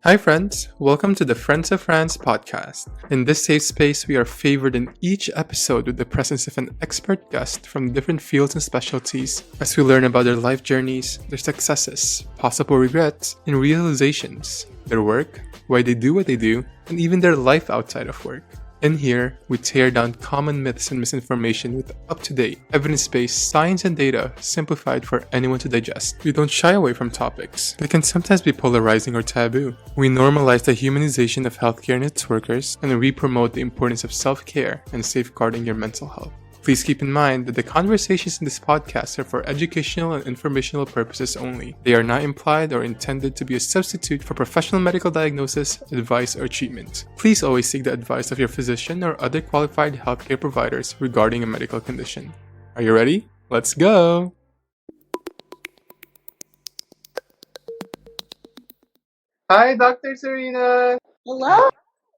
Hi, friends. Welcome to the Friends of Franz podcast. In this safe space, we are favored in each episode with the presence of an expert guest from different fields and specialties as we learn about their life journeys, their successes, possible regrets, and realizations, their work, why they do what they do, and even their life outside of work. In here, we tear down common myths and misinformation with up-to-date, evidence-based science and data simplified for anyone to digest. We don't shy away from topics that can sometimes be polarizing or taboo. We normalize the humanization of healthcare and its workers, and we promote the importance of self-care and safeguarding your mental health. Please keep in mind that the conversations in this podcast are for educational and informational purposes only. They are not implied or intended to be a substitute for professional medical diagnosis, advice, or treatment. Please always seek the advice of your physician or other qualified healthcare providers regarding a medical condition. Are you ready? Let's go! Hi, Dr. Serena! Hello.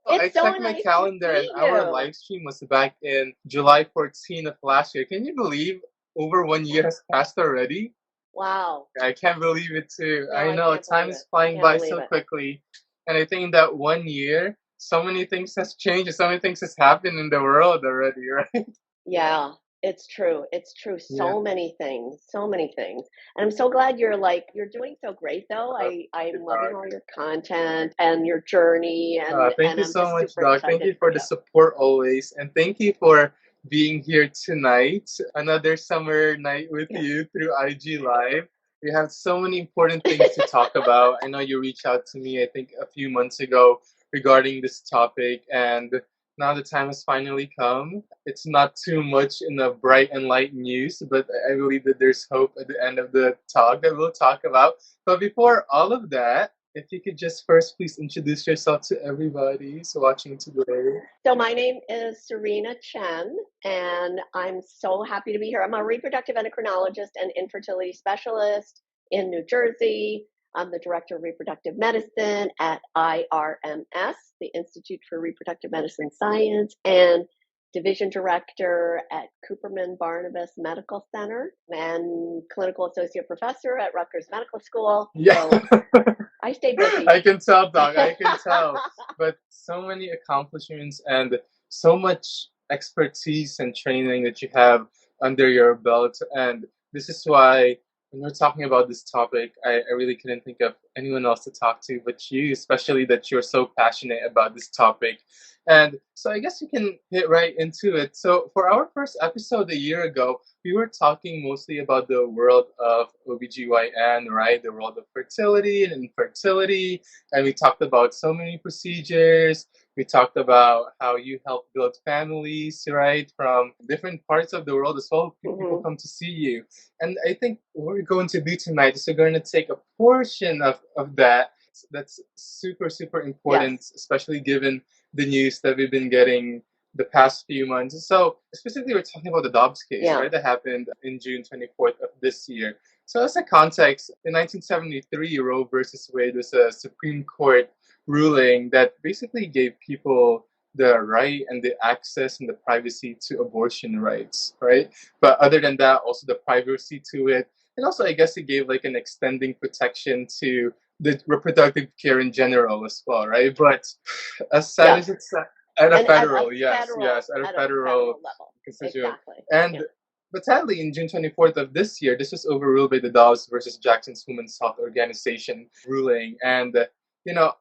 I It's so checked my nice calendar to and see our you. live stream was back in July 14th of last year. Can you believe over 1 year has passed already? Wow. I can't believe it too. No, I I know can't time believe is it. I flying can't by believe so it. quickly. And I think in that 1 year, so many things has changed, so many things has happened in the world already, right? Yeah, it's true. It's true. Yeah. So many things. So many things. And I'm so glad you're doing so great though. I'm loving Doc. all your content and your journey Thank and you I'm so just much, super Doc. Thank excited you for for the you. support always. And thank you for being here tonight. Another summer night with Yeah. you through IG Live. We have so many important things to talk about. I know you reached out to me, I think, a few months ago regarding this topic. And now the time has finally come. It's not too much in the bright and light news, but I believe that there's hope at the end of the talk that we'll talk about. But before all of that, if you could just first please introduce yourself to everybody who's watching today. So my name is Serena Chen, and I'm so happy to be here. I'm a reproductive endocrinologist and infertility specialist in New Jersey. I'm the director of reproductive medicine at IRMS, the Institute for Reproductive Medicine Science, and division director at Cooperman Barnabas Medical Center and clinical associate professor at Rutgers Medical School. Yeah. So I stay busy. I can tell, Doc. I can tell. But so many accomplishments and so much expertise and training that you have under your belt. And this is why when we're talking about this topic, I really couldn't think of anyone else to talk to but you, especially that you're so passionate about this topic. And so I guess we can hit right into it. So for our first episode a year ago, we were talking mostly about the world of OBGYN, right? The world of fertility and infertility. And we talked about so many procedures. We talked about how you help build families, right? From different parts of the world as well. People come to see you. And I think what we're going to do tonight is we're going to take a portion of that. That's super, super important, Yes. especially given the news that we've been getting the past few months. So specifically, we're talking about the Dobbs case, Yeah. right? That happened in June 24th of this year. So as a context, in 1973, Roe versus Wade was a Supreme Court ruling that basically gave people the right and the access and the privacy to abortion rights, right? But other than that, also the privacy to it. And also, I guess it gave like an extending protection to the reproductive care in general as well, right? But as sad Yes. as it's at a And federal, at a federal level. constitution. Exactly. And Yeah. but sadly, in June 24th of this year, this was overruled by the Dobbs versus Jackson's Women's Health Organization ruling. And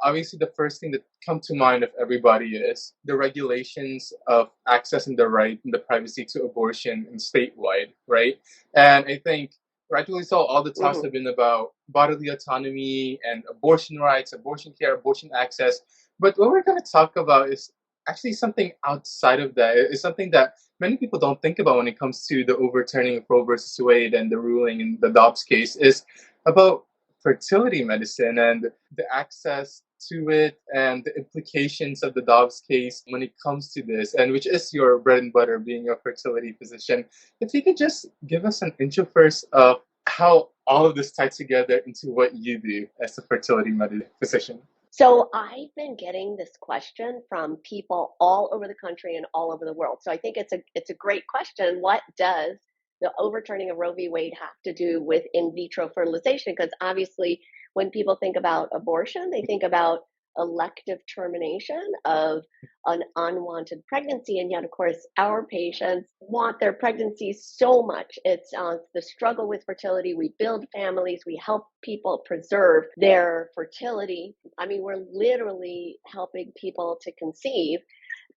obviously, the first thing that come to mind of everybody is the regulations of access and the right and the privacy to abortion in statewide, right? And I think rightfully so, all the talks have been about bodily autonomy and abortion rights, abortion care, abortion access. But what we're going to talk about is actually something outside of that. It's something that many people don't think about when it comes to the overturning of Roe versus Wade and the ruling in the Dobbs case is about fertility medicine and the access to it and the implications of the Dobbs case when it comes to this, and which is your bread and butter being a fertility physician. If you could just give us an intro first of how all of this ties together into what you do as a fertility physician. So I've been getting this question from people all over the country and all over the world. So I think it's a great question. What does the overturning of Roe v. Wade have to do with in vitro fertilization? Because obviously, when people think about abortion, they think about elective termination of an unwanted pregnancy. And yet, of course, our patients want their pregnancies so much. It's the struggle with fertility. We build families, we help people preserve their fertility. I mean, we're literally helping people to conceive.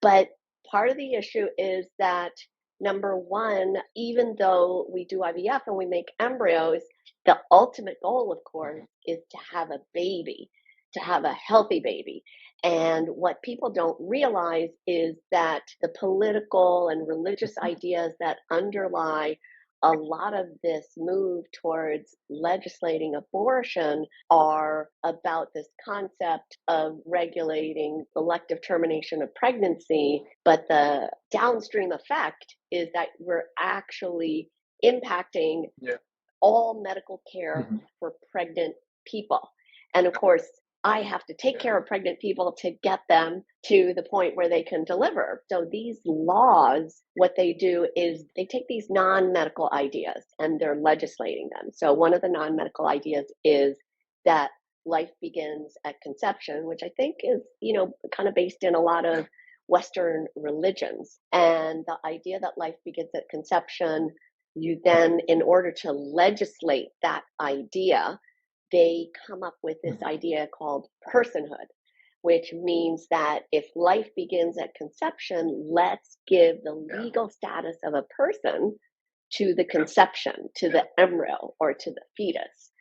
But part of the issue is that, number one, even though we do IVF and we make embryos, the ultimate goal, of course, is to have a baby, to have a healthy baby. And what people don't realize is that the political and religious ideas that underlie a lot of this move towards legislating abortion are about this concept of regulating elective termination of pregnancy. But the downstream effect is that we're actually impacting all medical care for pregnant people. And of course, I have to take care of pregnant people to get them to the point where they can deliver. So these laws, what they do is they take these non-medical ideas and they're legislating them. So one of the non-medical ideas is that life begins at conception, which I think is, kind of based in a lot of Western religions. And the idea that life begins at conception, you then, in order to legislate that idea, they come up with this idea called personhood, which means that if life begins at conception, let's give the legal status of a person to the conception, to the embryo, or to the fetus.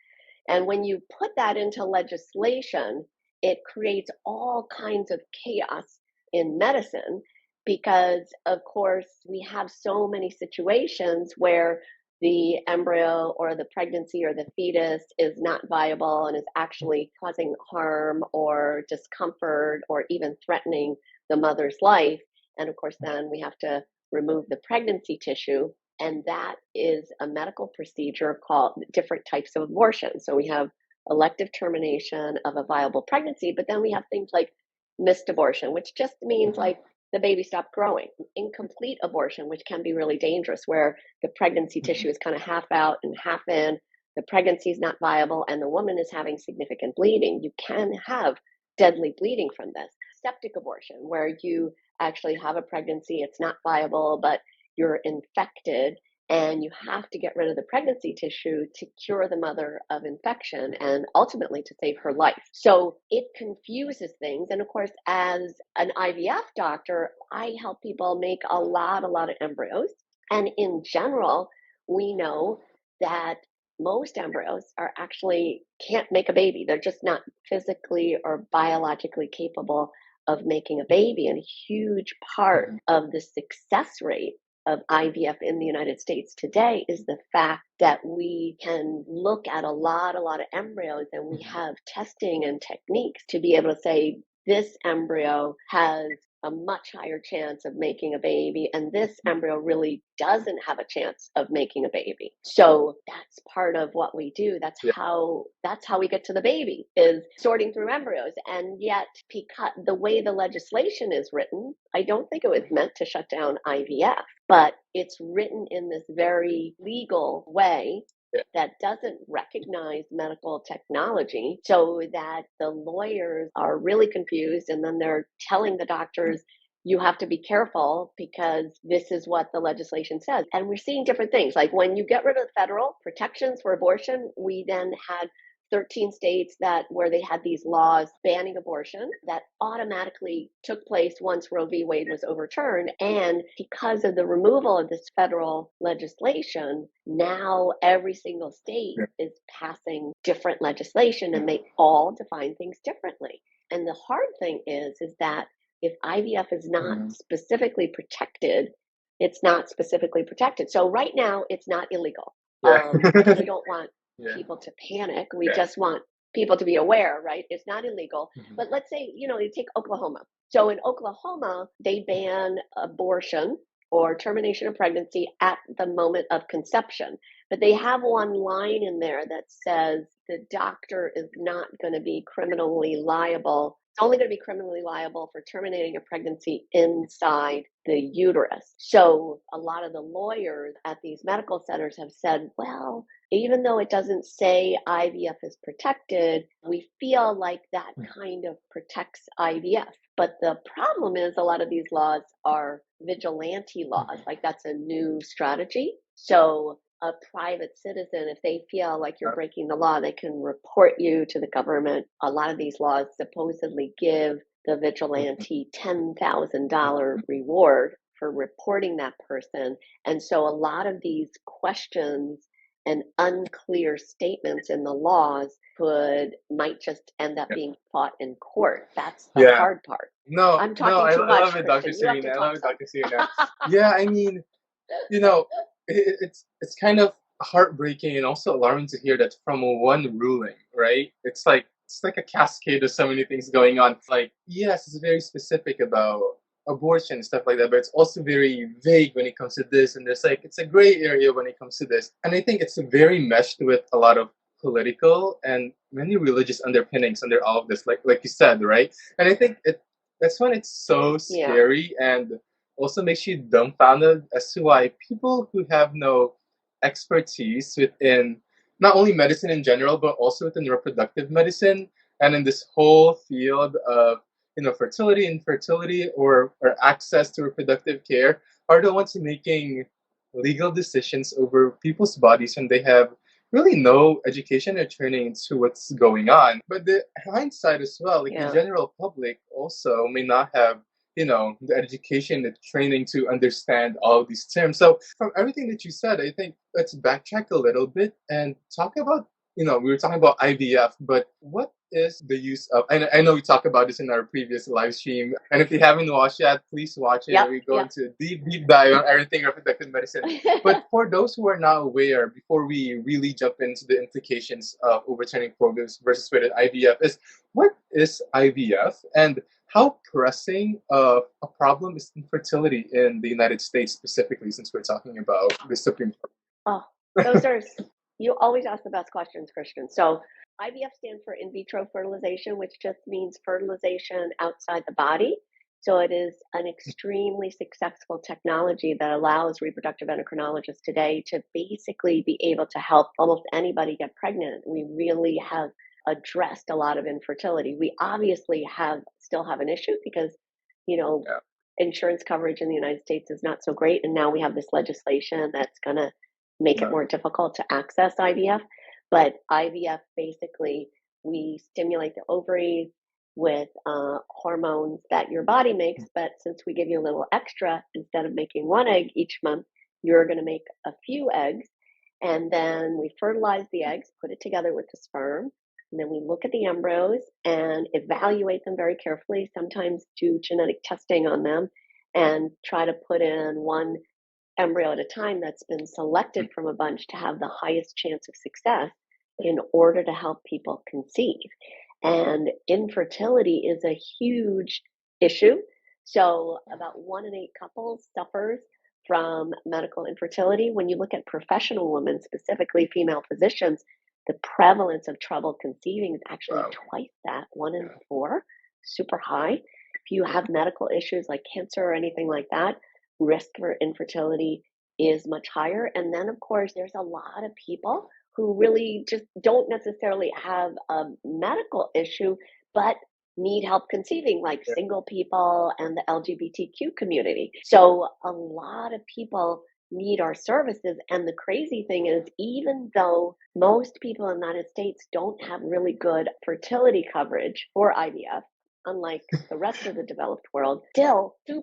And when you put that into legislation, it creates all kinds of chaos in medicine because, of course, we have so many situations where the embryo or the pregnancy or the fetus is not viable and is actually causing harm or discomfort or even threatening the mother's life. And of course, then we have to remove the pregnancy tissue. And that is a medical procedure called different types of abortion. So we have elective termination of a viable pregnancy, but then we have things like missed abortion, which just means like the baby stopped growing. Incomplete abortion, which can be really dangerous, where the pregnancy tissue is kind of half out and half in, the pregnancy is not viable, and the woman is having significant bleeding. You can have deadly bleeding from this. Septic abortion, where you actually have a pregnancy, it's not viable, but you're infected, and you have to get rid of the pregnancy tissue to cure the mother of infection and ultimately to save her life. So it confuses things. And of course, as an IVF doctor, I help people make a lot of embryos. And in general, we know that most embryos are actually can't make a baby. They're just not physically or biologically capable of making a baby. And a huge part of the success rate of IVF in the United States today is the fact that we can look at a lot of embryos, and we have testing and techniques to be able to say this embryo has a much higher chance of making a baby, and this embryo really doesn't have a chance of making a baby. So that's part of what we do. That's how we get to the baby, is sorting through embryos. And yet, because the way the legislation is written, I don't think it was meant to shut down IVF, but it's written in this very legal way that doesn't recognize medical technology, so that the lawyers are really confused, and then they're telling the doctors, you have to be careful because this is what the legislation says. And we're seeing different things. Like when you get rid of the federal protections for abortion, we then had 13 states where they had these laws banning abortion that automatically took place once Roe v. Wade was overturned. And because of the removal of this federal legislation, now every single state is passing different legislation, and they all define things differently. And the hard thing is that if IVF is not specifically protected, it's not specifically protected. So right now, it's not illegal. We don't want people to panic. We just want people to be aware, right? It's not illegal. But let's say, you take Oklahoma. So in Oklahoma, they ban abortion or termination of pregnancy at the moment of conception. But they have one line in there that says the doctor is not going to be criminally liable only going to be criminally liable for terminating a pregnancy inside the uterus. So a lot of the lawyers at these medical centers have said, well, even though it doesn't say IVF is protected, we feel like that kind of protects IVF. But the problem is a lot of these laws are vigilante laws, like that's a new strategy. So a private citizen, if they feel like you're breaking the law, they can report you to the government. A lot of these laws supposedly give the vigilante $10,000 reward for reporting that person. And so a lot of these questions and unclear statements in the laws might just end up being fought in court. That's the hard part. No, I'm talking too much, I love it, Dr. Serena. I love it, Dr. Serena. Yeah, I mean, it's kind of heartbreaking and also alarming to hear that from one ruling, right? It's like a cascade of so many things going on. Like, yes, it's very specific about abortion and stuff like that, but it's also very vague when it comes to this, and it's a gray area when it comes to this. And I think it's very meshed with a lot of political and many religious underpinnings under all of this, like you said, right? And I think that's when it's so scary and also makes you dumbfounded as to why people who have no expertise within not only medicine in general, but also within reproductive medicine and in this whole field of fertility, infertility, or access to reproductive care are the ones making legal decisions over people's bodies when they have really no education or training into what's going on. But the hindsight as well, like the general public also may not have the education, the training to understand all of these terms. So from everything that you said, I think let's backtrack a little bit and talk about, we were talking about IVF, but what is the use of, and I know we talked about this in our previous live stream, and if you haven't watched yet, please watch it. We go into deep dive on everything reproductive medicine. But for those who are not aware, before we really jump into the implications of overturning programs versus with IVF, is what is IVF and how pressing a problem is infertility in the United States specifically, since we're talking about the Supreme Court? Oh, you always ask the best questions, Christian. So IVF stands for in vitro fertilization, which just means fertilization outside the body. So it is an extremely successful technology that allows reproductive endocrinologists today to basically be able to help almost anybody get pregnant. We really have addressed a lot of infertility. We obviously still have an issue because, insurance coverage in the United States is not so great. And now we have this legislation that's going to make it more difficult to access IVF. But IVF, basically, we stimulate the ovaries with hormones that your body makes. But since we give you a little extra, instead of making one egg each month, you're going to make a few eggs. And then we fertilize the eggs, put it together with the sperm. And then we look at the embryos and evaluate them very carefully, sometimes do genetic testing on them and try to put in one embryo at a time that's been selected from a bunch to have the highest chance of success in order to help people conceive. And infertility is a huge issue. So about 1 in 8 couples suffers from medical infertility. When you look at professional women, specifically female physicians, the prevalence of trouble conceiving is actually twice that, 1 in 4, super high. If you have medical issues like cancer or anything like that, risk for infertility is much higher. And then, of course, there's a lot of people who really just don't necessarily have a medical issue, but need help conceiving, like single people and the LGBTQ community. So a lot of people need our services. And the crazy thing is, even though most people in the United States don't have really good fertility coverage for IVF, unlike the rest of the developed world, still 2%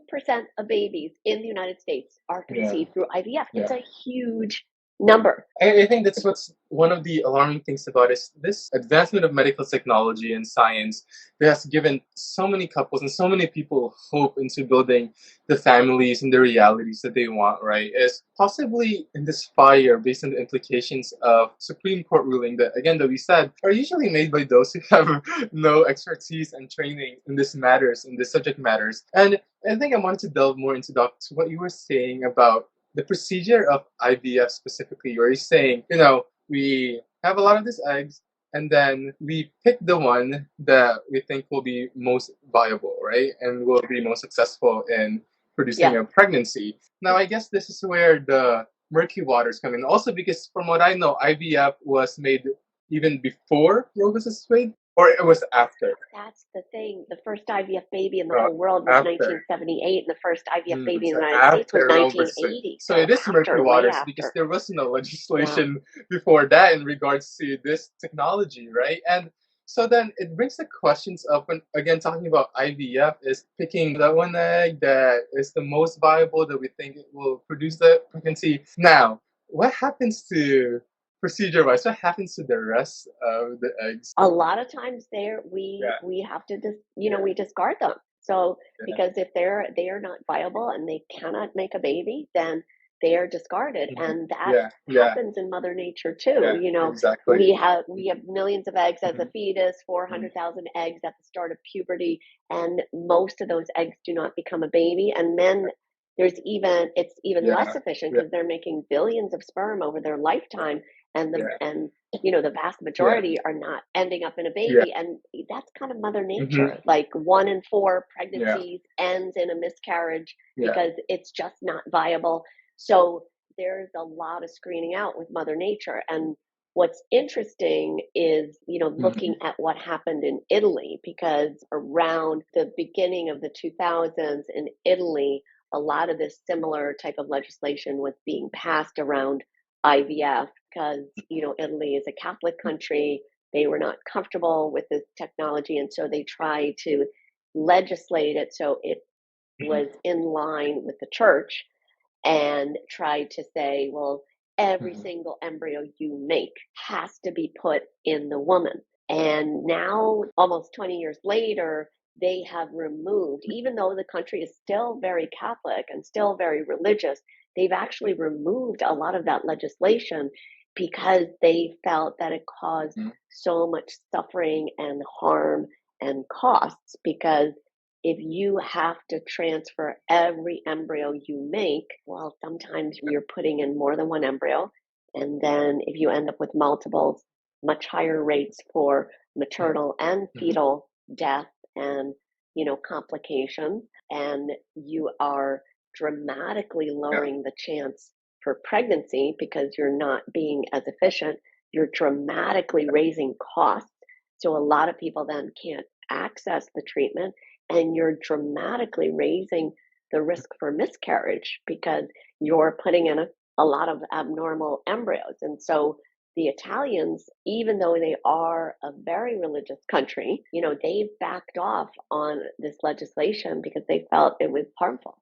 of babies in the United States are conceived through IVF. It's a huge number. I think that's what's one of the alarming things about is this advancement of medical technology and science that has given so many couples and so many people hope into building the families and the realities that they want, right? Is possibly in this fire based on the implications of Supreme Court ruling that, again, that we said are usually made by those who have no expertise and training in this subject matters. And I think I wanted to delve more into what you were saying about the procedure of IVF specifically, where you're saying, we have a lot of these eggs, and then we pick the one that we think will be most viable, right? And will be most successful in producing Yeah. a pregnancy. Now, I guess this is where the murky waters come in. Also, because from what I know, IVF was made even before Roe versus Wade, or it was after. That's the thing. The first IVF baby in the Uh, whole world was after. 1978, and the first IVF baby in So the United States was after Roe versus Wade. 1980. So it is murky way waters after. because there was no legislation before that in regards to this technology, right? And so then it brings the questions up when, again, talking about IVF is picking that one egg that is the most viable that we think it will produce the pregnancy. Now, what happens to procedure-wise? What happens to the rest of the eggs? A lot of times we have to we discard them. So because if they are not viable and they cannot make a baby, then they are discarded, and that happens in Mother Nature too. Exactly. We have millions of eggs as a fetus, 400,000 eggs at the start of puberty, and most of those eggs do not become a baby, and then it's even less efficient because they're making billions of sperm over their lifetime, and the vast majority are not ending up in a baby, and that's kind of Mother Nature. Like 1 in 4 pregnancies ends in a miscarriage because it's just not viable. So there's a lot of screening out with Mother Nature. And what's interesting is, looking at what happened in Italy, because around the beginning of the 2000s in Italy, a lot of this similar type of legislation was being passed around IVF because, Italy is a Catholic country. They were not comfortable with this technology, and so they tried to legislate it so it was in line with the church, and tried to say, well, every single embryo you make has to be put in the woman. And now, almost 20 years later, they have removed, even though the country is still very Catholic and still very religious, they've actually removed a lot of that legislation because they felt that it caused so much suffering and harm and costs. Because if you have to transfer every embryo you make, well, sometimes you're putting in more than one embryo. And then if you end up with multiples, much higher rates for maternal and fetal death and, complications. And you are dramatically lowering the chance for pregnancy because you're not being as efficient. You're dramatically raising costs. So a lot of people then can't access the treatment, and you're dramatically raising the risk for miscarriage because you're putting in a lot of abnormal embryos. And so the Italians, even though they are a very religious country, they've backed off on this legislation because they felt it was harmful.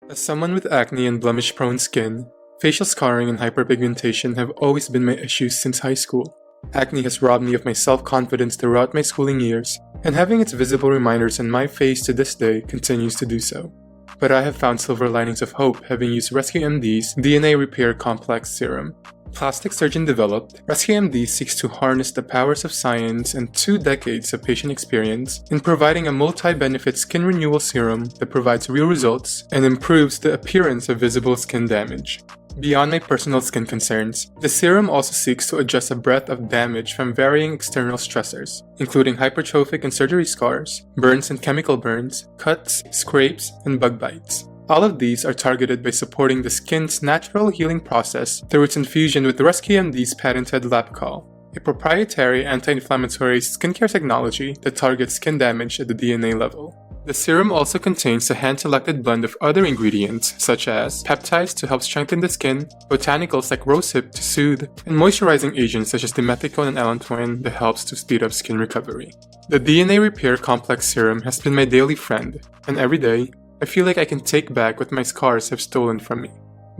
As someone with acne and blemish-prone skin, facial scarring and hyperpigmentation have always been my issues since high school. Acne has robbed me of my self-confidence throughout my schooling years, and having its visible reminders on my face to this day continues to do so. But I have found silver linings of hope having used Rescue MD's DNA Repair Complex Serum. Plastic surgeon developed, Rescue MD seeks to harness the powers of science and 2 decades of patient experience in providing a multi-benefit skin renewal serum that provides real results and improves the appearance of visible skin damage. Beyond my personal skin concerns, the serum also seeks to address a breadth of damage from varying external stressors, including hypertrophic and surgery scars, burns and chemical burns, cuts, scrapes, and bug bites. All of these are targeted by supporting the skin's natural healing process through its infusion with Rescue MD's patented LabCall, a proprietary anti-inflammatory skincare technology that targets skin damage at the DNA level. The serum also contains a hand-selected blend of other ingredients, such as peptides to help strengthen the skin, botanicals like rosehip to soothe, and moisturizing agents such as dimethicone and allantoin that helps to speed up skin recovery. The DNA Repair Complex Serum has been my daily friend, and every day, I feel like I can take back what my scars have stolen from me.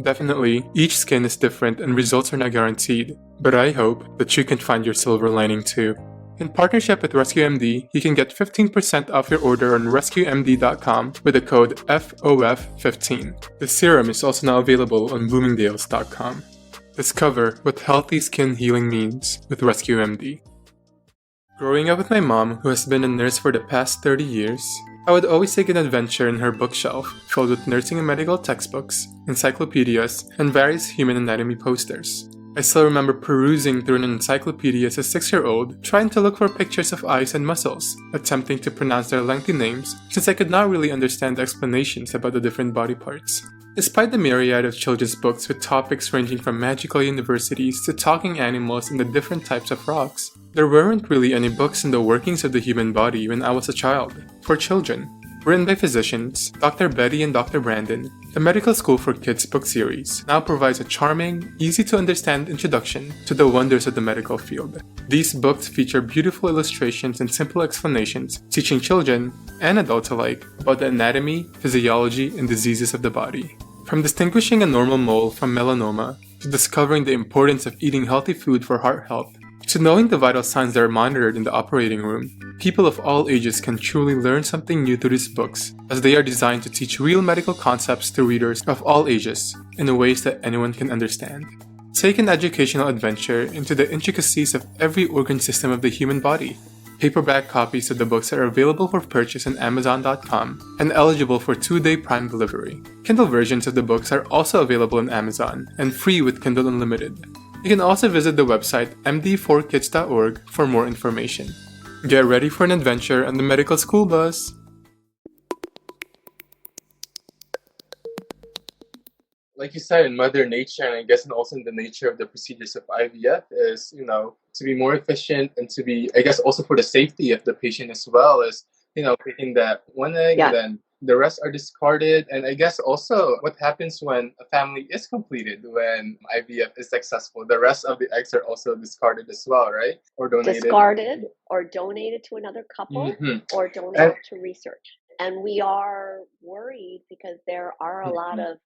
Definitely, each skin is different and results are not guaranteed, but I hope that you can find your silver lining too. In partnership with Rescue MD, you can get 15% off your order on rescuemd.com with the code FOF15. The serum is also now available on bloomingdales.com. Discover what healthy skin healing means with Rescue MD. Growing up with my mom, who has been a nurse for the past 30 years, I would always take an adventure in her bookshelf filled with nursing and medical textbooks, encyclopedias, and various human anatomy posters. I still remember perusing through an encyclopedia as a 6-year-old, trying to look for pictures of eyes and muscles, attempting to pronounce their lengthy names since I could not really understand the explanations about the different body parts. Despite the myriad of children's books with topics ranging from magical universities to talking animals and the different types of rocks, there weren't really any books on the workings of the human body when I was a child, for children. Written by physicians, Dr. Betty and Dr. Brandon, the Medical School for Kids book series now provides a charming, easy-to-understand introduction to the wonders of the medical field. These books feature beautiful illustrations and simple explanations, teaching children and adults alike about the anatomy, physiology, and diseases of the body. From distinguishing a normal mole from melanoma, to discovering the importance of eating healthy food for heart health, to knowing the vital signs that are monitored in the operating room, people of all ages can truly learn something new through these books, as they are designed to teach real medical concepts to readers of all ages in ways that anyone can understand. Take an educational adventure into the intricacies of every organ system of the human body. Paperback copies of the books are available for purchase on Amazon.com and eligible for 2-day Prime delivery. Kindle versions of the books are also available on Amazon and free with Kindle Unlimited. You can also visit the website md4kids.org for more information. Get ready for an adventure on the medical school bus! Like you said, in Mother Nature, and I guess and also in the nature of the procedures of IVF is, to be more efficient and to be, I guess, also for the safety of the patient as well as, picking that one egg and then the rest are discarded. And I guess also what happens when a family is completed, when IVF is successful, the rest of the eggs are also discarded as well, right? Or donated. Discarded or donated to another couple or donated to research. And we are worried because there are a lot of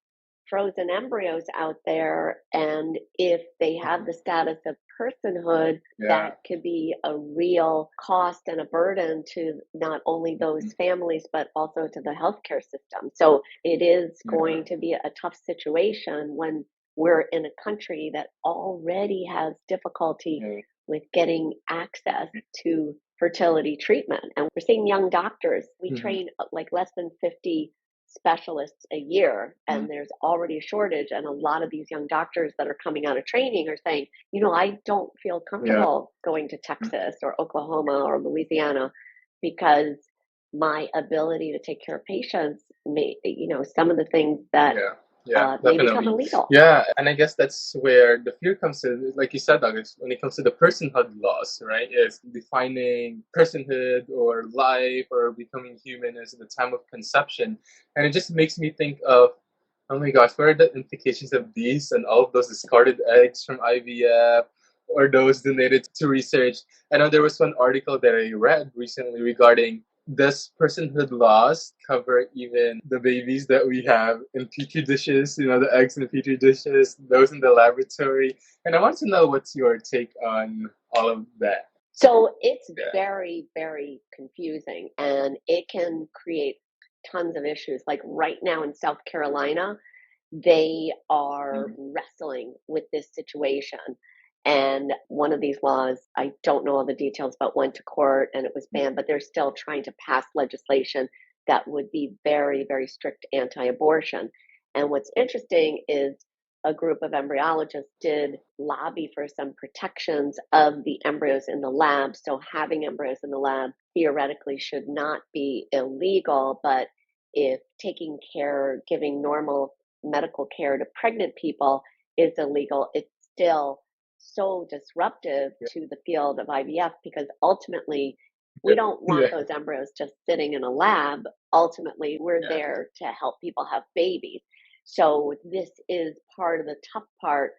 frozen embryos out there, and if they have the status of personhood, that could be a real cost and a burden to not only those families but also to the healthcare system. So it is going to be a tough situation when we're in a country that already has difficulty with getting access to fertility treatment. And we're seeing young doctors, we train like less than 50 specialists a year, and there's already a shortage, and a lot of these young doctors that are coming out of training are saying, I don't feel comfortable going to Texas or Oklahoma or Louisiana because my ability to take care of patients may, some of the things that may become illegal. Yeah, and I guess that's where the fear comes in. Like you said, Doug, when it comes to the personhood laws, right? Is defining personhood or life or becoming human as the time of conception. And it just makes me think of, oh my gosh, what are the implications of these and all of those discarded eggs from IVF or those donated to research? I know there was one article that I read recently regarding, does personhood laws cover even the babies that we have in petri dishes, the eggs in the petri dishes, those in the laboratory? And I want to know what's your take on all of that. So it's very, very confusing, and it can create tons of issues. Like right now in South Carolina, they are wrestling with this situation. And one of these laws, I don't know all the details, but went to court and it was banned, but they're still trying to pass legislation that would be very, very strict anti-abortion. And what's interesting is a group of embryologists did lobby for some protections of the embryos in the lab. So having embryos in the lab theoretically should not be illegal, but if taking care, giving normal medical care to pregnant people is illegal, it's still so disruptive to the field of IVF because ultimately we don't want those embryos just sitting in a lab. Ultimately, we're there to help people have babies. So this is part of the tough part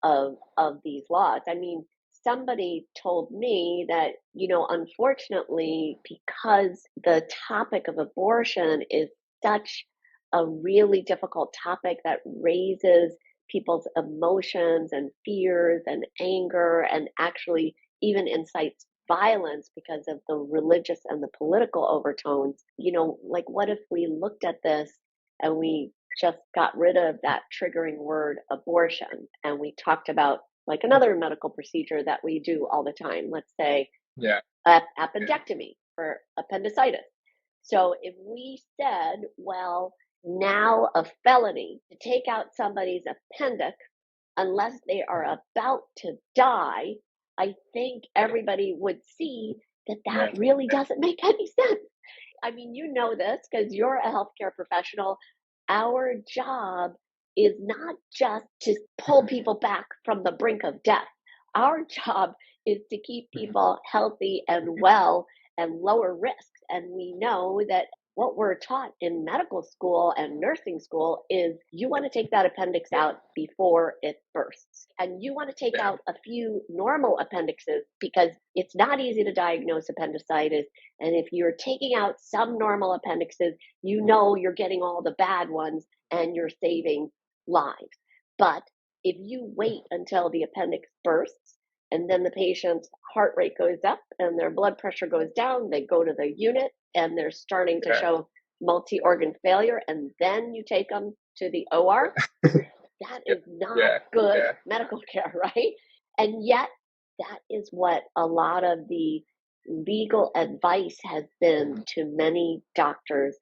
of these laws. I mean, somebody told me that, unfortunately, because the topic of abortion is such a really difficult topic that raises people's emotions and fears and anger and actually even incites violence because of the religious and the political overtones. Like what if we looked at this and we just got rid of that triggering word abortion and we talked about like another medical procedure that we do all the time, let's say appendectomy for appendicitis. So if we said, well, now a felony to take out somebody's appendix unless they are about to die, I think everybody would see that that really doesn't make any sense. I mean, you know this because you're a healthcare professional. Our job is not just to pull people back from the brink of death. Our job is to keep people healthy and well and lower risks. And we know that what we're taught in medical school and nursing school is you want to take that appendix out before it bursts. And you want to take out a few normal appendixes because it's not easy to diagnose appendicitis. And if you're taking out some normal appendixes, you know you're getting all the bad ones and you're saving lives. But if you wait until the appendix bursts and then the patient's heart rate goes up and their blood pressure goes down, they go to the unit and they're starting to show multi-organ failure, and then you take them to the OR, that is not good medical care, right? And yet, that is what a lot of the legal advice has been to many doctors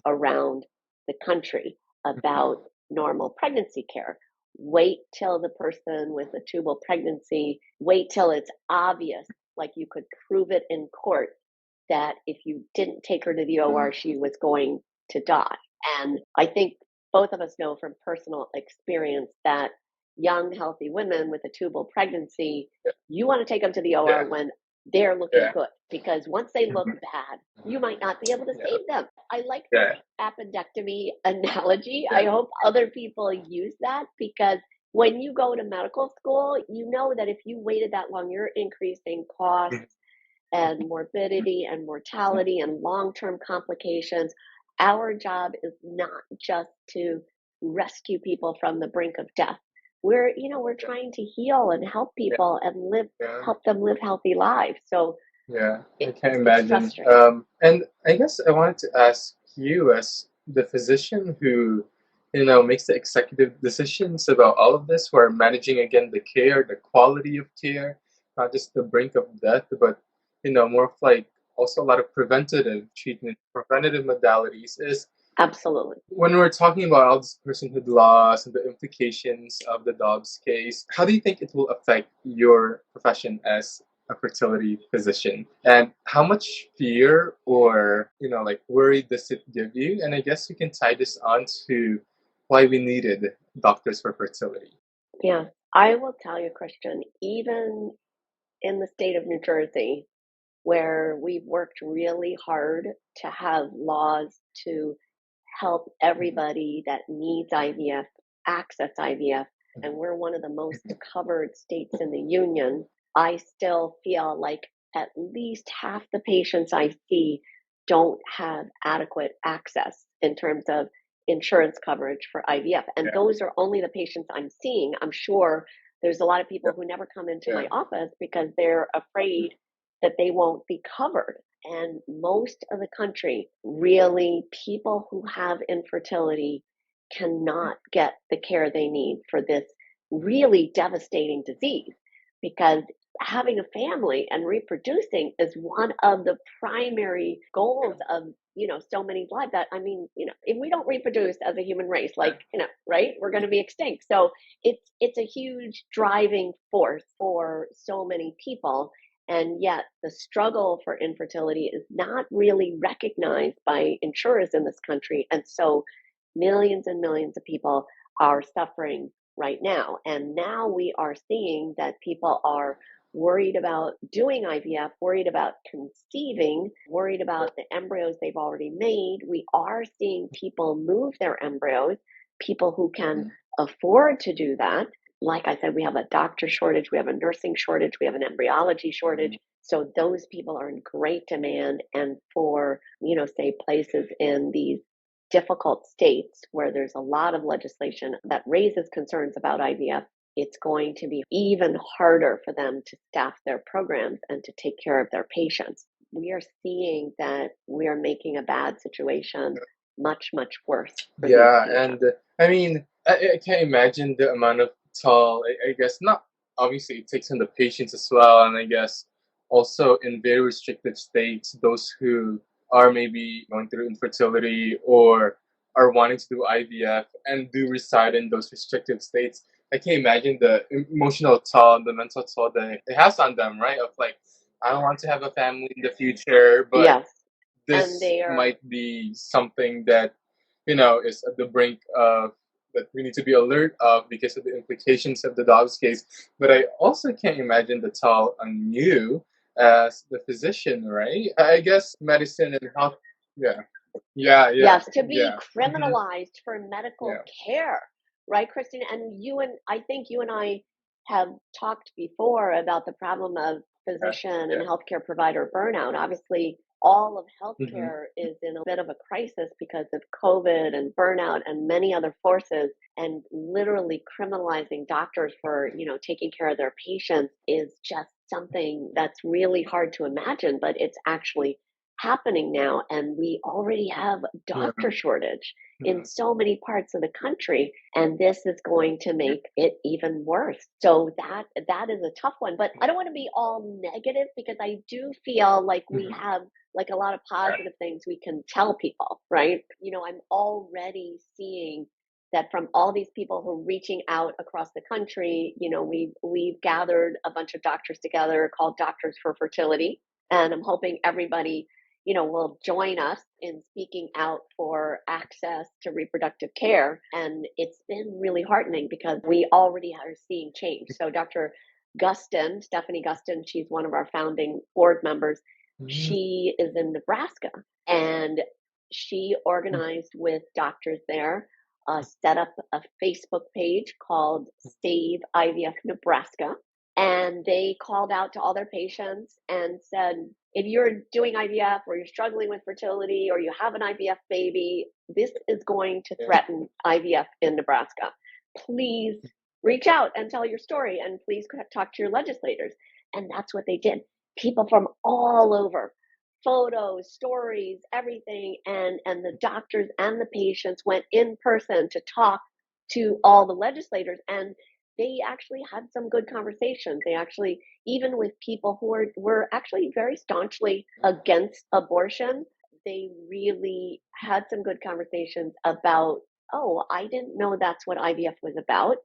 around the country about normal pregnancy care. Wait till the person with a tubal pregnancy, wait till it's obvious, like you could prove it in court, that if you didn't take her to the OR, she was going to die. And I think both of us know from personal experience that young, healthy women with a tubal pregnancy, you want to take them to the OR when they're looking good, because once they look bad, you might not be able to save them. I like the appendectomy analogy. I hope other people use that, because when you go to medical school, you know that if you waited that long, you're increasing costs and morbidity and mortality and long-term complications. Our job is not just to rescue people from the brink of death. We're trying to heal and help people and help them live healthy lives. So I can imagine. And I guess I wanted to ask you, as the physician who, makes the executive decisions about all of this, who are managing again the care, the quality of care, not just the brink of death, but more of like also a lot of preventative treatment, preventative modalities. Is absolutely, when we're talking about all this personhood loss and the implications of the Dobbs case, how do you think it will affect your profession as a fertility physician? And how much fear or, worry does it give you? And I guess you can tie this on to why we needed doctors for fertility. Yeah, I will tell you, Christian, even in the state of New Jersey, where we've worked really hard to have laws to help everybody that needs IVF access IVF, and we're one of the most covered states in the union, I still feel like at least half the patients I see don't have adequate access in terms of insurance coverage for IVF. And those are only the patients I'm seeing. I'm sure there's a lot of people who never come into my office because they're afraid that they won't be covered. And most of the country, really, people who have infertility cannot get the care they need for this really devastating disease, because having a family and reproducing is one of the primary goals of so many lives. That, I mean, if we don't reproduce as a human race, like, right, we're going to be extinct. So it's a huge driving force for so many people. And yet the struggle for infertility is not really recognized by insurers in this country. And so millions and millions of people are suffering right now. And now we are seeing that people are worried about doing IVF, worried about conceiving, worried about the embryos they've already made. We are seeing people move their embryos, people who can afford to do that. Like I said, we have a doctor shortage, we have a nursing shortage, we have an embryology shortage. So those people are in great demand. And for, say, places in these difficult states where there's a lot of legislation that raises concerns about IVF, it's going to be even harder for them to staff their programs and to take care of their patients. We are seeing that we are making a bad situation much, much worse. And I mean, I can't imagine the amount of toll. I guess not. Obviously, it takes on the patients as well, and I guess also in very restricted states, those who are maybe going through infertility or are wanting to do IVF and do reside in those restrictive states, I can imagine the emotional toll, the mental toll that it has on them, right? Of like, I don't want to have a family in the future, but Yes. And this they are, might be something that, is at the brink of that we need to be alert of because of the implications of the Dobbs case. But I also can't imagine the toll on you as the physician, right? I guess medicine and health. Yeah. Yeah. Yeah. yes, to be Yeah. criminalized for medical Yeah. care, right, Christine? And I think you and I have talked before about the problem of physician and Yeah. healthcare provider burnout. Obviously, all of Mm-hmm. healthcare is in a bit of a crisis because of COVID and burnout and many other forces. And literally criminalizing doctors for, taking care of their patients is just something that's really hard to imagine, but it's actually happening now, and we already have a Yeah. doctor shortage Yeah. in so many parts of the country, and this is going to make it even worse. So that is a tough one, but I don't want to be all negative because I do feel like we have like a lot of positive things we can tell people, right? I'm already seeing that from all these people who are reaching out across the country. We've gathered a bunch of doctors together called Doctors for Fertility, and I'm hoping everybody will join us in speaking out for access to reproductive care. And it's been really heartening because we already are seeing change. So Dr. Stephanie Gustin, she's one of our founding board members. She is in Nebraska, and she organized with doctors there, set up a Facebook page called Save IVF Nebraska. And they called out to all their patients and said, if you're doing IVF or you're struggling with fertility or you have an IVF baby, this is going to threaten IVF in Nebraska. Please reach out and tell your story, and please talk to your legislators. And that's what they did. People from all over, photos, stories, everything. And the doctors and the patients went in person to talk to all the legislators, and they actually had some good conversations. They actually, even with people who were actually very staunchly against abortion, they really had some good conversations about, oh, I didn't know that's what IVF was about.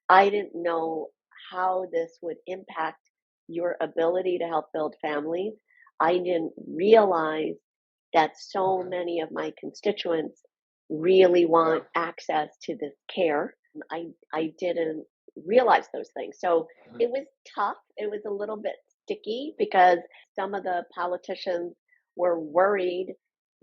I didn't know how this would impact your ability to help build families. I didn't realize that so many of my constituents really want access to this care. I didn't realize those things. So it was tough. It was a little bit sticky because some of the politicians were worried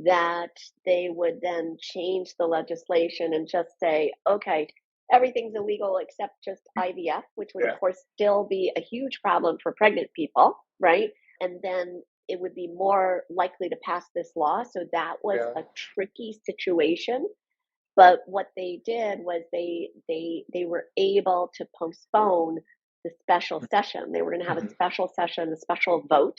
that they would then change the legislation and just say, okay, everything's illegal except just IVF, which would, of course, still be a huge problem for pregnant people, right? And then it would be more likely to pass this law. So that was a tricky situation. But what they did was they were able to postpone the special session. They were going to have a special session, a special vote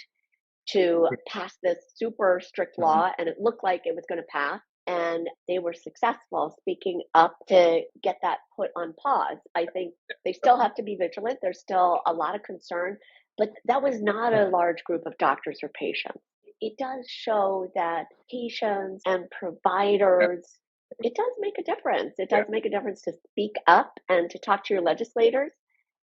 to pass this super strict law, and it looked like it was going to pass. And they were successful speaking up to get that put on pause. I think they still have to be vigilant. There's still a lot of concern, but that was not a large group of doctors or patients. It does show that patients and providers, it does make a difference. It does make a difference to speak up and to talk to your legislators.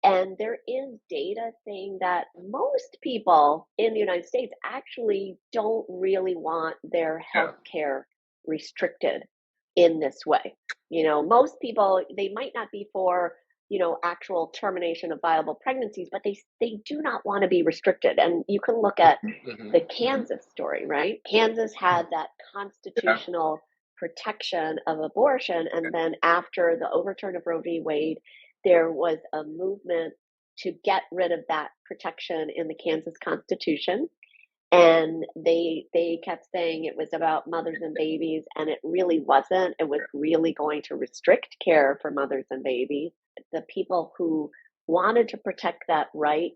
And there is data saying that most people in the United States actually don't really want their health care restricted in this way. Most people, they might not be for, actual termination of viable pregnancies, but they do not want to be restricted. And you can look at the Kansas story, right? Kansas had that constitutional protection of abortion. And then after the overturn of Roe v. Wade, there was a movement to get rid of that protection in the Kansas Constitution. And they kept saying it was about mothers and babies, and it really wasn't. It was really going to restrict care for mothers and babies. The people who wanted to protect that right,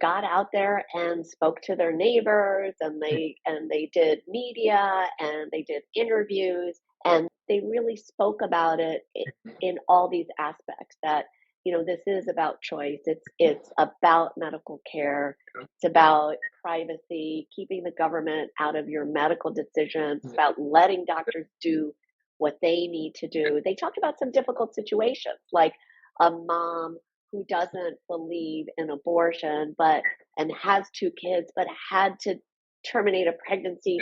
got out there and spoke to their neighbors, and they did media and they did interviews, and they really spoke about it in all these aspects that this is about choice. It's about medical care. It's about privacy, keeping the government out of your medical decisions. It's about letting doctors do what they need to do. They talked about some difficult situations, like a mom who doesn't believe in abortion, and has 2 kids, but had to terminate a pregnancy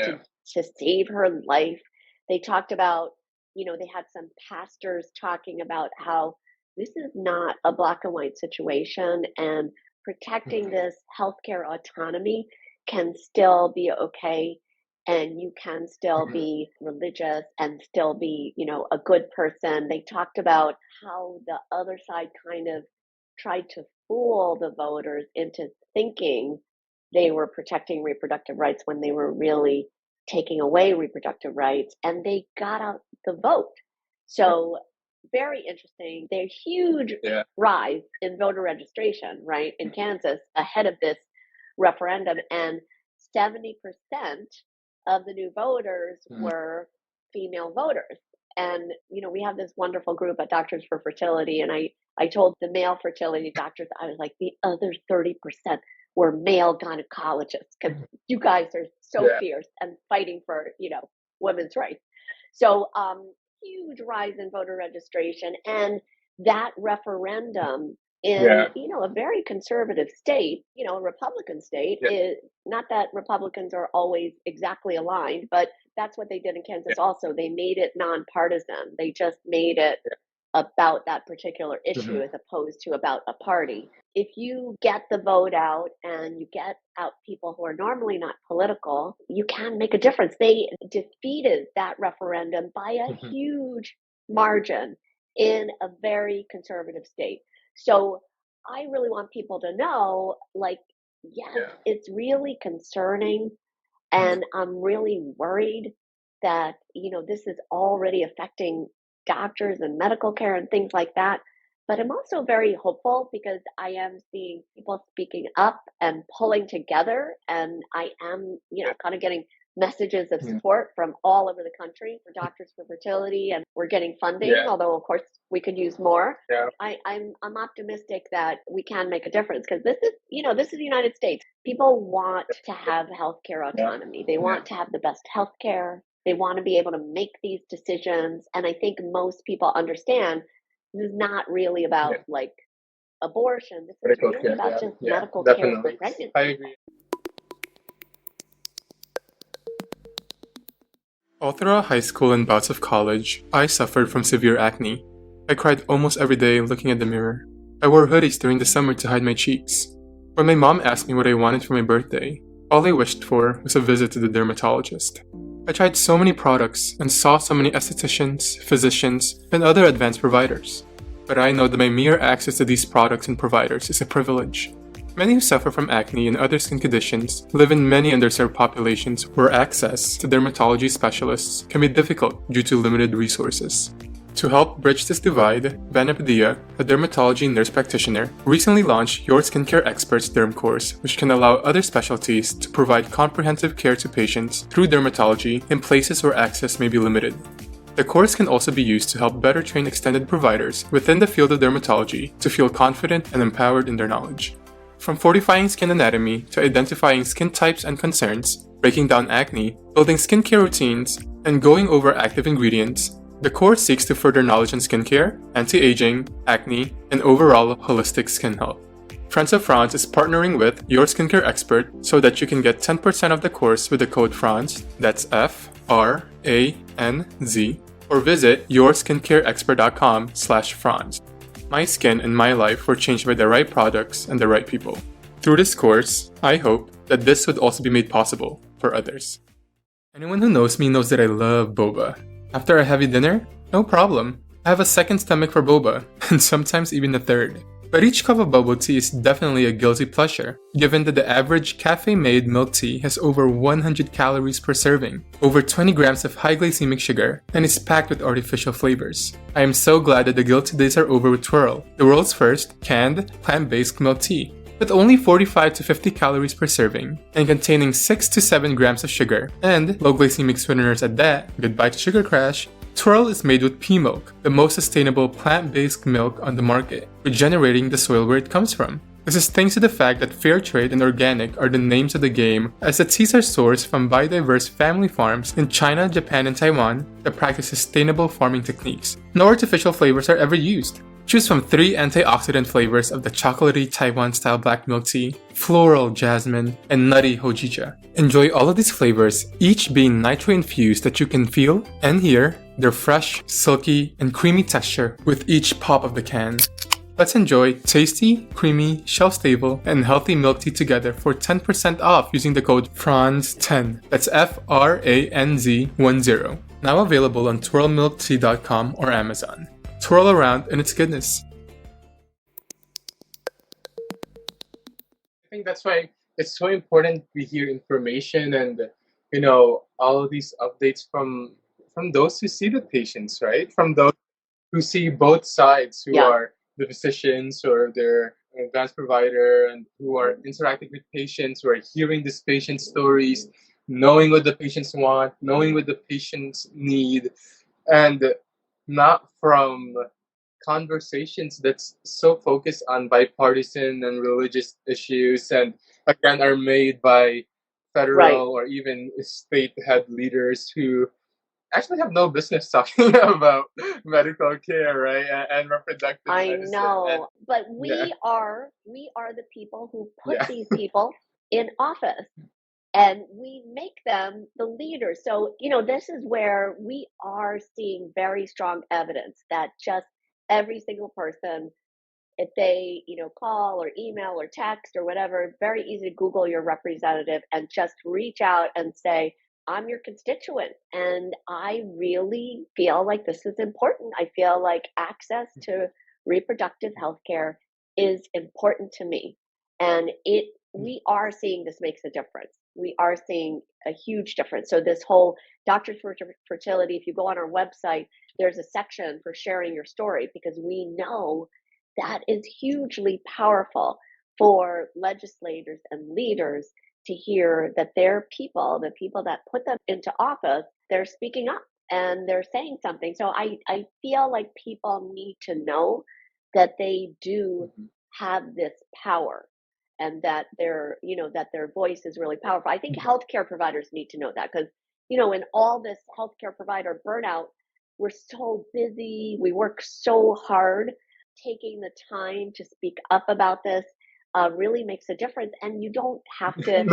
to save her life. They talked about, they had some pastors talking about how this is not a black and white situation, and protecting this healthcare autonomy can still be okay, and you can still be religious and still be, a good person. They talked about how the other side kind of tried to fool the voters into thinking they were protecting reproductive rights when they were really taking away reproductive rights, and they got out the vote. So very interesting. There's huge rise in voter registration, right, in Kansas ahead of this referendum, and 70% of the new voters were female voters. And, we have this wonderful group at Doctors for Fertility, and I told the male fertility doctors, I was like, the other 30% were male gynecologists, because you guys are so fierce and fighting for, women's rights. So huge rise in voter registration, and that referendum in a very conservative state, a Republican state, is not that Republicans are always exactly aligned, but that's what they did in Kansas also. They made it nonpartisan. They just made it about that particular issue as opposed to about a party. If you get the vote out and you get out people who are normally not political, you can make a difference. They defeated that referendum by a huge margin in a very conservative state. So I really want people to know, it's really concerning, and I'm really worried that, this is already affecting doctors and medical care and things like that. But I'm also very hopeful, because I am seeing people speaking up and pulling together, and I am, kind of getting messages of support from all over the country for Doctors for Fertility, and we're getting funding, although of course we could use more. I'm optimistic that we can make a difference, because this is the United States. People want to have healthcare autonomy. They want to have the best healthcare. They want to be able to make these decisions, and I think most people understand this is not really about abortion. This is really about just medical care for pregnancy. I agree. All throughout high school and bouts of college, I suffered from severe acne. I cried almost every day looking at the mirror. I wore hoodies during the summer to hide my cheeks. When my mom asked me what I wanted for my birthday, all I wished for was a visit to the dermatologist. I tried so many products and saw so many estheticians, physicians, and other advanced providers. But I know that my mere access to these products and providers is a privilege. Many who suffer from acne and other skin conditions live in many underserved populations where access to dermatology specialists can be difficult due to limited resources. To help bridge this divide, Vanapadia, a dermatology nurse practitioner, recently launched Your Skincare Expert's Derm course, which can allow other specialties to provide comprehensive care to patients through dermatology in places where access may be limited. The course can also be used to help better train extended providers within the field of dermatology to feel confident and empowered in their knowledge. From fortifying skin anatomy to identifying skin types and concerns, breaking down acne, building skincare routines, and going over active ingredients, the course seeks to further knowledge on skincare, anti-aging, acne, and overall holistic skin health. Friends of Franz is partnering with Your Skincare Expert so that you can get 10% of the course with the code Franz, that's FRANZ, or visit yourskincareexpert.com/Franz. My skin and my life were changed by the right products and the right people. Through this course, I hope that this would also be made possible for others. Anyone who knows me knows that I love boba. After a heavy dinner? No problem. I have a second stomach for boba, and sometimes even a third. But each cup of bubble tea is definitely a guilty pleasure, given that the average cafe-made milk tea has over 100 calories per serving, over 20 grams of high glycemic sugar, and is packed with artificial flavors. I am so glad that the guilty days are over with Twirl, the world's first canned, plant-based milk tea. With only 45 to 50 calories per serving, and containing 6 to 7 grams of sugar, and low glycemic sweeteners at that, goodbye to sugar crash, Twirl is made with pea milk, the most sustainable plant-based milk on the market, regenerating the soil where it comes from. This is thanks to the fact that fair trade and organic are the names of the game, as the teas are sourced from biodiverse family farms in China, Japan, and Taiwan that practice sustainable farming techniques. No artificial flavors are ever used. Choose from 3 antioxidant flavors of the chocolatey Taiwan-style black milk tea, floral jasmine, and nutty hojicha. Enjoy all of these flavors, each being nitro-infused that you can feel and hear their fresh, silky, and creamy texture with each pop of the can. Let's enjoy tasty, creamy, shelf-stable, and healthy milk tea together for 10% off using the code FRANZ10. That's FRANZ10. Now available on twirlmilktea.com or Amazon. Twirl around in its goodness. I think that's why it's so important we hear information and all of these updates from those who see the patients, right? From those who see both sides, who are the physicians or their advanced provider, and who are interacting with patients, who are hearing these patient stories, knowing what the patients want, knowing what the patients need, and not from conversations that's so focused on bipartisan and religious issues, and again are made by federal or even state head leaders who actually have no business talking about medical care, right? And reproductive medicine. I know, but we are the people who put these people in office, and we make them the leaders. So, this is where we are seeing very strong evidence that just every single person, if they, call or email or text or whatever, very easy to Google your representative and just reach out and say, I'm your constituent, and I really feel like this is important. I feel like access to reproductive health care is important to me. And we are seeing this makes a difference. We are seeing a huge difference. So this whole Doctors for Fertility, if you go on our website, there's a section for sharing your story, because we know that is hugely powerful for legislators and leaders to hear that their people, the people that put them into office, they're speaking up and they're saying something. So I feel like people need to know that they do have this power, and that their voice is really powerful. I think healthcare providers need to know that, because, in all this healthcare provider burnout, we're so busy, we work so hard. Taking the time to speak up about this really makes a difference, and you don't have to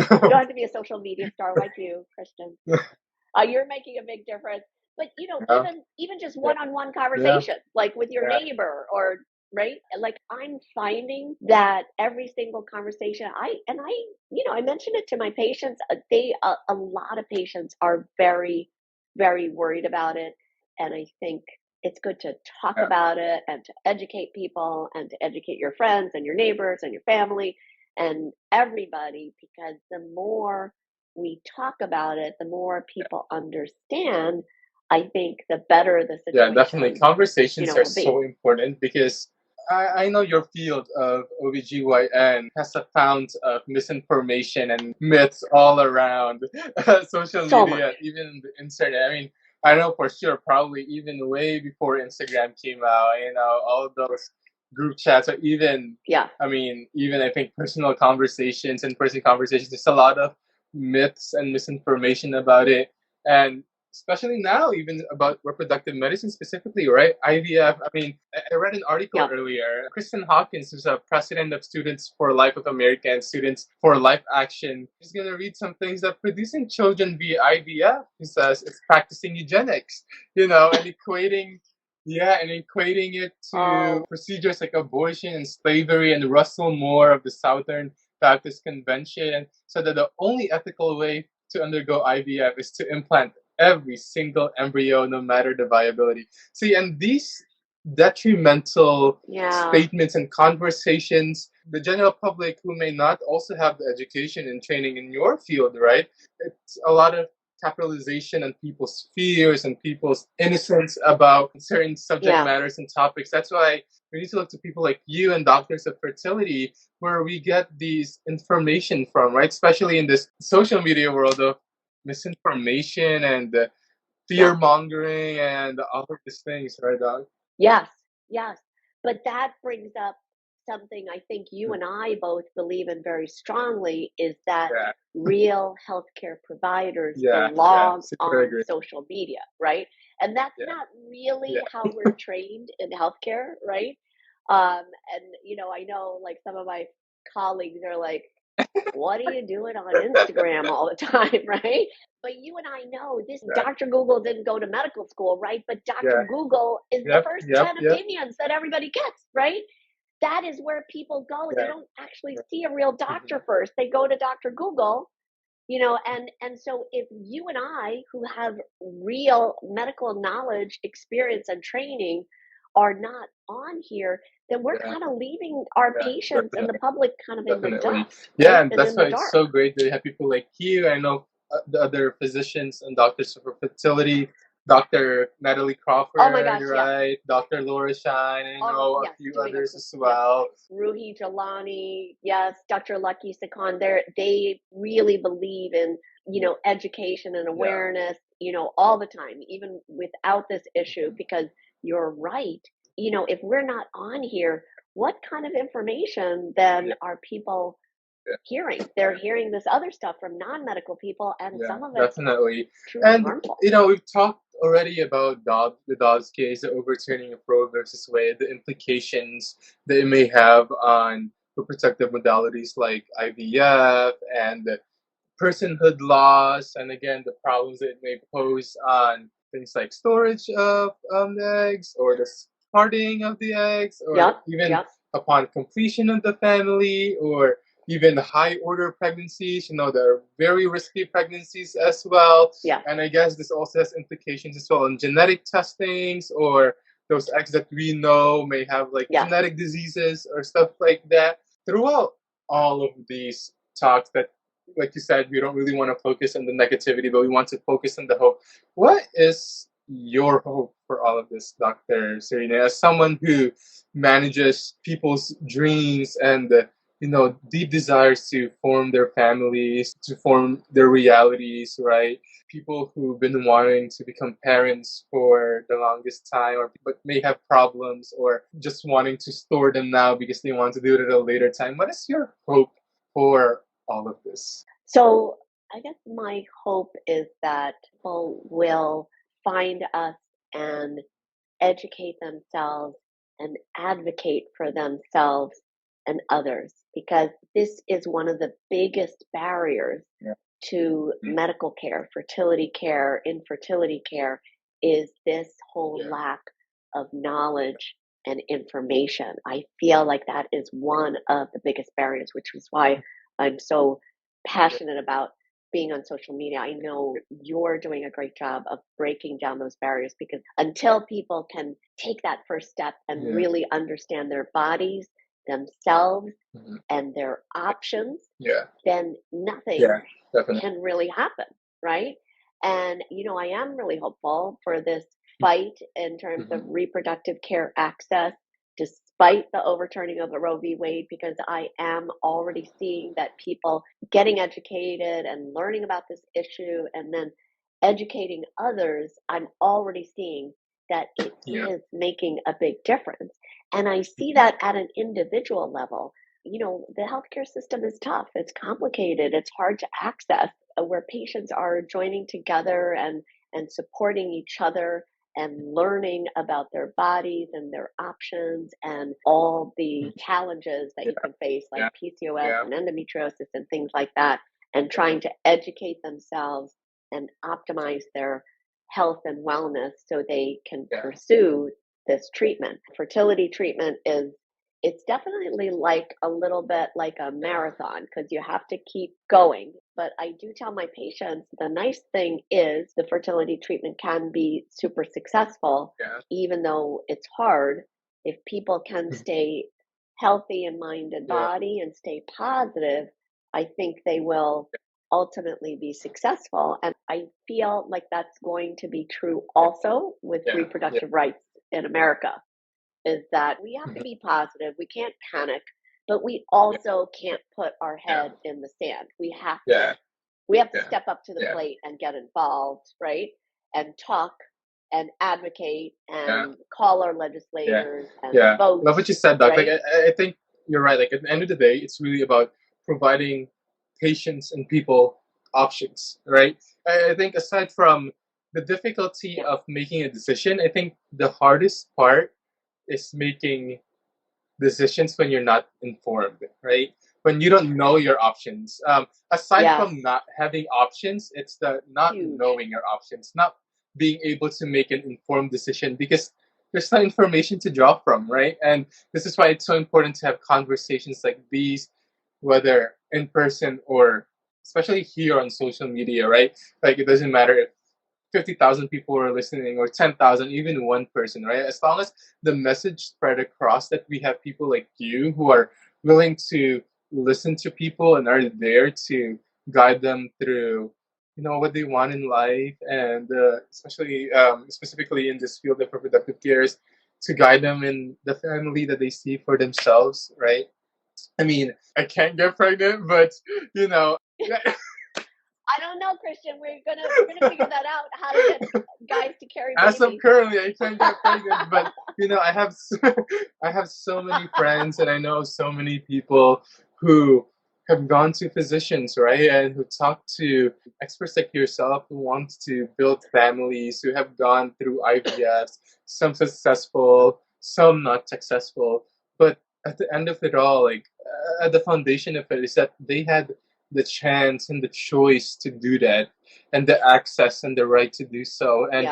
be a social media star like you, Christian. You're making a big difference. But even just one-on-one conversation, like with your neighbor, or right, like I'm finding that every single conversation I mentioned it to my patients. A lot of patients are very, very worried about it, and I think it's good to talk about it and to educate people and to educate your friends and your neighbors and your family and everybody, because the more we talk about it, the more people understand. I think the better the situation. Yeah, definitely. Conversations are so important, because I know your field of OBGYN has a fount of misinformation and myths all around social media, even the internet. I mean, I know for sure, probably even way before Instagram came out, all of those group chats, or even, even I think personal conversations, in-person conversations, there's a lot of myths and misinformation about it. And especially now, even about reproductive medicine specifically, right? IVF. I mean, I read an article earlier. Kristen Hawkins, who's a president of Students for Life of America and Students for Life Action, is going to read some things that producing children via IVF, he says, is practicing eugenics, and equating it to procedures like abortion and slavery and Russell Moore of the Southern Baptist Convention, so that the only ethical way to undergo IVF is to implant every single embryo, no matter the viability. See, and these detrimental statements and conversations, the general public who may not also have the education and training in your field, right? It's a lot of capitalization on people's fears and people's innocence about certain subject matters and topics. That's why we need to look to people like you and Doctors of Fertility, where we get these information from, right? Especially in this social media world of misinformation and Yeah. fear mongering and all of these things, right, Doc? Yes, yes. But that brings up something I think you and I both believe in very strongly is that Yeah, real healthcare providers yeah, belong super on agree. social media, right? And that's Yeah, not really yeah, how we're trained in healthcare, right? Um, and I know like some of my colleagues are like, what are you doing on Instagram all the time, right? But you and I know this yeah, Dr. Google didn't go to medical school, right? But Dr. yeah. Google is the Yep, first yep, 10 yep. opinions that everybody gets, right? That is where people go. They Yeah, don't actually see a real mhm, doctor first. They go to Dr. Google, and so if you and I who have real medical knowledge, experience and training are not on here, then we're yeah, kind of leaving our yeah, patients and the definitely. public kind of in the Definitely. dust, Yeah, right? and And that's in why the it's dark. so great that you have people like you. I know the other physicians and doctors for fertility, Dr. Natalie Oh my Crawford, gosh, yes. right? Dr. Laura Shine, I Oh, know a yes, few doing others as yes. well. Ruhi Jalani, yes, Dr. Lucky Sekhon, they really believe in, Yeah, education and yeah, awareness, all the time, even without this issue, mhm, because you're right. If we're not on here, what kind of information then yeah, are people yeah, hearing? They're hearing this other stuff from non-medical people, and yeah, some of it's definitely. truly And harmful. we've talked already about the Dobbs case, the overturning of Roe versus Wade, the implications that it may have on reproductive modalities like IVF and personhood loss, and again the problems that it may pose on things like storage of the eggs, or the parting of the eggs, or Yep, even yep, upon completion of the family, or even high order pregnancies. There are very risky pregnancies as well. yes, And I guess this also has implications as well on genetic testings, or those eggs that we know may have like yes. genetic diseases or stuff like that. Throughout all of these talks, that like you said, we don't really want to focus on the negativity, but we want to focus on the hope. What is your hope for all of this, Dr. Serena, as someone who manages people's dreams and deep desires to form their families, to form their realities, right? People who've been wanting to become parents for the longest time, or but may have problems, or just wanting to store them now because they want to do it at a later time. What is your hope for all of this? So I guess my hope is that people will find us and educate themselves and advocate for themselves and others, because this is one of the biggest barriers Yeah. to Mm. medical care, fertility care, infertility care, is this whole Yeah. lack of knowledge and information. I feel like that is one of the biggest barriers, which is why I'm so Yeah. passionate about being on social media. I know you're doing a great job of breaking down those barriers, because until people can take that first step and Yeah. really understand their bodies, themselves, Mhm. and their options, Yeah. then nothing Yeah. Definitely. can really happen, right? And, I am really hopeful for this fight in terms of Mhm. reproductive care access, despite the overturning of the Roe v. Wade, because I am already seeing that people getting educated and learning about this issue and then educating others, I'm already seeing that it Yeah. is making a big difference. And I see that at an individual level. The healthcare system is tough, it's complicated, it's hard to access, where patients are joining together and supporting each other and learning about their bodies and their options and all the Mhm. challenges that Yeah. you can face, like Yeah. PCOS Yeah. and endometriosis and things like that, and trying to educate themselves and optimize their health and wellness so they can Yeah. pursue this treatment. Fertility treatment is it's definitely like a little bit like a Yeah. marathon, because you have to keep going. But I do tell my patients the nice thing is the fertility treatment can be super successful, Yeah. even though it's hard. If people can Mhm. stay healthy in mind and Yeah. body and stay positive, I think they will ultimately be successful. And I feel like that's going to be true also with Yeah. Yeah. reproductive rights in America, is that we have to Mhm. be positive. We can't panic, but we Yeah. also can't put our Yeah. head in the sand. We have to Yeah. we have to Yeah. step up to the Yeah. plate and get involved, right? and talk and advocate and call our legislators and vote. Love what you said, Doc. Right? Like, I think you're right. Like, at the end of the day, it's really about providing patients and people options, right? I think aside from the difficulty of making a decision, I think the hardest part is making decisions when you're not informed, right? When you don't know your options. Aside from not having options, it's the not knowing your options, not being able to make an informed decision because there's no information to draw from, right? And this is why it's so important to have conversations like these, whether in person or especially here on social media, right? Like, it doesn't matter if 50,000 people are listening or 10,000, even one person, right? As long as the message spread across that we have people like you who are willing to listen to people and are there to guide them through, what they want in life, and especially specifically in this field of reproductive care, to guide them in the family that they see for themselves, right? I mean, I can't get pregnant, but I don't know, Christian. We're gonna figure that out. How to get guys to carry babies. As of currently, I can't get pregnant, but I have so many friends, and I know so many people who have gone to physicians, right, and who talk to experts like yourself who want to build families, who have gone through IVFs, some successful, some not successful, but at the end of it all, like at the foundation of it is that they had the chance and the choice to do that, and the access and the right to do so. And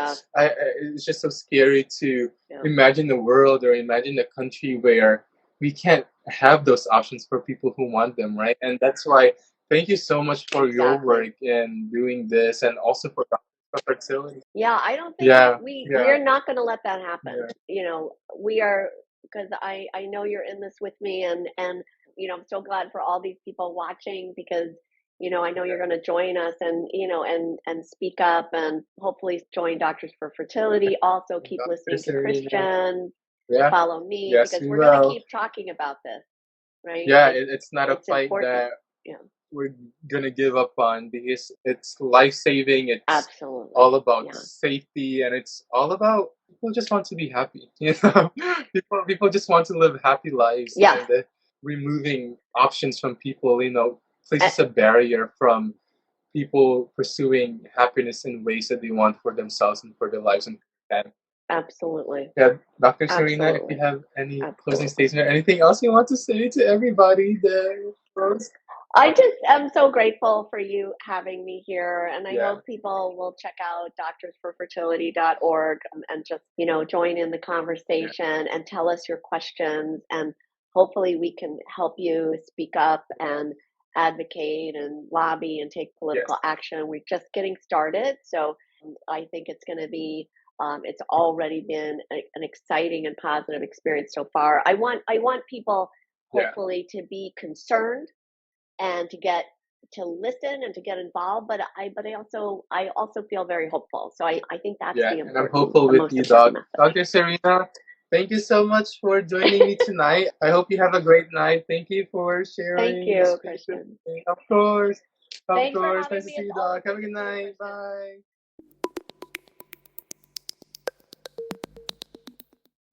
it's just so scary to imagine a world or imagine a country where we can't have those options for people who want them, right? And that's why thank you so much for your work in doing this, and also for fertility. I don't think we're not going to let that happen. We are, because I know you're in this with me, and I'm so glad for all these people watching, because I know you're going to join us and and speak up, and hopefully join Doctors for Fertility. Also keep listening to Christian. Follow me, because we're going to keep talking about this, right? It's not a fight that we're going to give up on, because it's life-saving. It's absolutely all about safety, and it's all about people just want to be happy. People just want to live happy lives. And removing options from people, places a barrier from people pursuing happiness in ways that they want for themselves and for their lives and family. Absolutely. Dr. Serena, if you have any closing statement or anything else you want to say to everybody there. I just am so grateful for you having me here, and I hope people will check out doctorsforfertility.org and just join in the conversation and tell us your questions, and hopefully we can help you speak up and advocate and lobby and take political action. We're just getting started, so I think it's going to be it's already been an exciting and positive experience so far. I want people hopefully to be concerned and to listen and to get involved, but I also feel very hopeful. So I think that's the important. And I'm hopeful with you, Dr. Serena. Thank you so much for joining me tonight. I hope you have a great night. Thank you for sharing. Thank you, Christian. Of course. Thanks for Nice having to me. see you, Doc. Have a good night. Bye.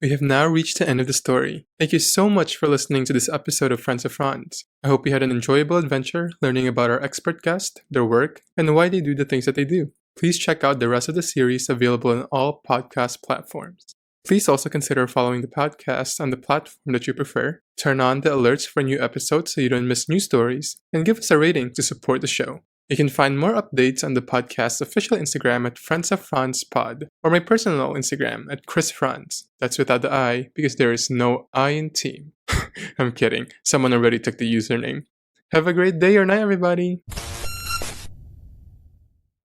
We have now reached the end of the story. Thank you so much for listening to this episode of Friends of Franz. I hope you had an enjoyable adventure learning about our expert guest, their work, and why they do the things that they do. Please check out the rest of the series available on all podcast platforms. Please also consider following the podcast on the platform that you prefer, turn on the alerts for new episodes so you don't miss new stories, and give us a rating to support the show. You can find more updates on the podcast's official Instagram at Friends of Franz Pod, or my personal Instagram at Chris Franz. That's without the I, because there is no I in team. I'm kidding. Someone already took the username. Have a great day or night, everybody!